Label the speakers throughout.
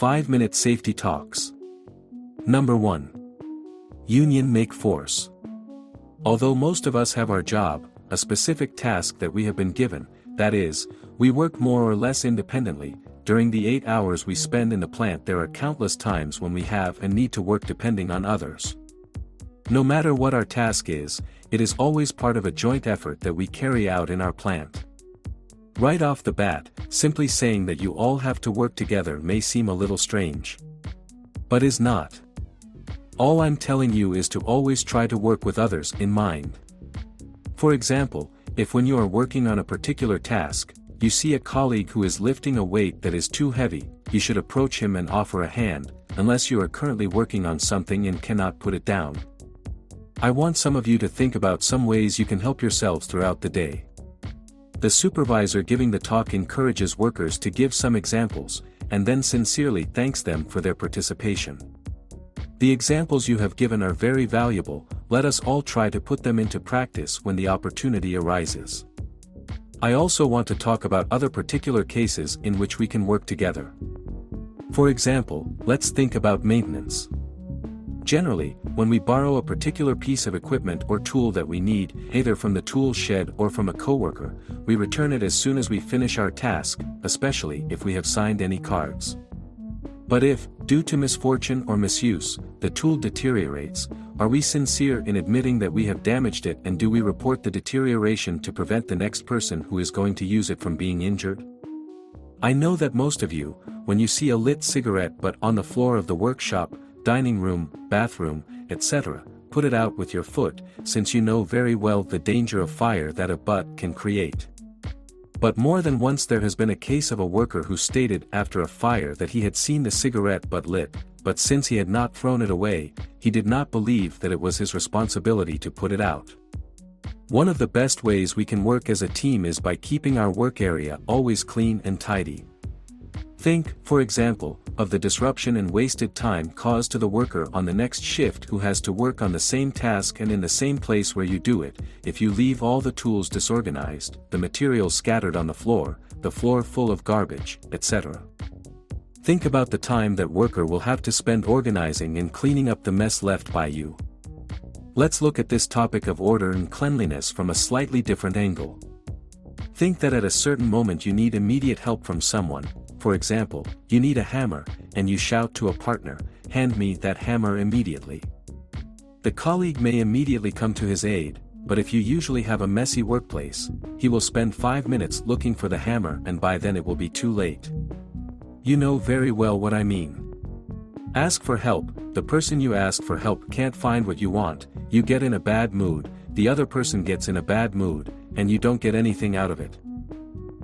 Speaker 1: 5-minute safety talks. Number 1. Union make force. Although most of us have our job, a specific task that we have been given, that is, we work more or less independently. During the 8 hours we spend in the plant there are countless times when we have and need to work depending on others. No matter what our task is, it is always part of a joint effort that we carry out in our plant. Right off the bat, simply saying that you all have to work together may seem a little strange. But is not. All I'm telling you is to always try to work with others in mind. For example, if when you are working on a particular task, you see a colleague who is lifting a weight that is too heavy, you should approach him and offer a hand, unless you are currently working on something and cannot put it down. I want some of you to think about some ways you can help yourselves throughout the day. The supervisor giving the talk encourages workers to give some examples, and then sincerely thanks them for their participation. The examples you have given are very valuable, let us all try to put them into practice when the opportunity arises. I also want to talk about other particular cases in which we can work together. For example, let's think about maintenance. Generally, when we borrow a particular piece of equipment or tool that we need, either from the tool shed or from a coworker, we return it as soon as we finish our task, especially if we have signed any cards. But if, due to misfortune or misuse, the tool deteriorates, are we sincere in admitting that we have damaged it, and do we report the deterioration to prevent the next person who is going to use it from being injured? I know that most of you, when you see a lit cigarette butt on the floor of the workshop, dining room, bathroom, etc., put it out with your foot, since you know very well the danger of fire that a butt can create. But more than once there has been a case of a worker who stated after a fire that he had seen the cigarette butt lit, but since he had not thrown it away, he did not believe that it was his responsibility to put it out. One of the best ways we can work as a team is by keeping our work area always clean and tidy. Think, for example, of the disruption and wasted time caused to the worker on the next shift who has to work on the same task and in the same place where you do it, if you leave all the tools disorganized, the materials scattered on the floor full of garbage, etc. Think about the time that worker will have to spend organizing and cleaning up the mess left by you. Let's look at this topic of order and cleanliness from a slightly different angle. Think that at a certain moment you need immediate help from someone. For example, you need a hammer, and you shout to a partner, "Hand me that hammer immediately." The colleague may immediately come to his aid, but if you usually have a messy workplace, he will spend 5 minutes looking for the hammer and by then it will be too late. You know very well what I mean. Ask for help, the person you ask for help can't find what you want, you get in a bad mood, the other person gets in a bad mood, and you don't get anything out of it.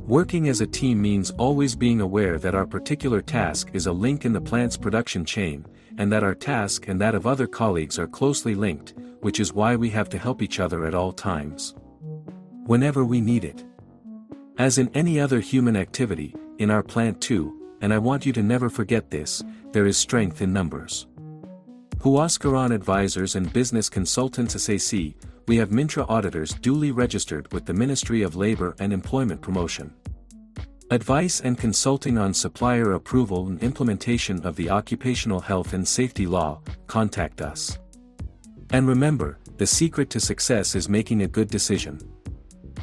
Speaker 1: Working as a team means always being aware that our particular task is a link in the plant's production chain, and that our task and that of other colleagues are closely linked, which is why we have to help each other at all times. Whenever we need it. As in any other human activity, in our plant too, and I want you to never forget this, there is strength in numbers. Huascaran Advisors and Business Consultants SAC, we have Mintra auditors duly registered with the Ministry of Labor and Employment Promotion. Advice and consulting on supplier approval and implementation of the Occupational Health and Safety Law, contact us. And remember, the secret to success is making a good decision.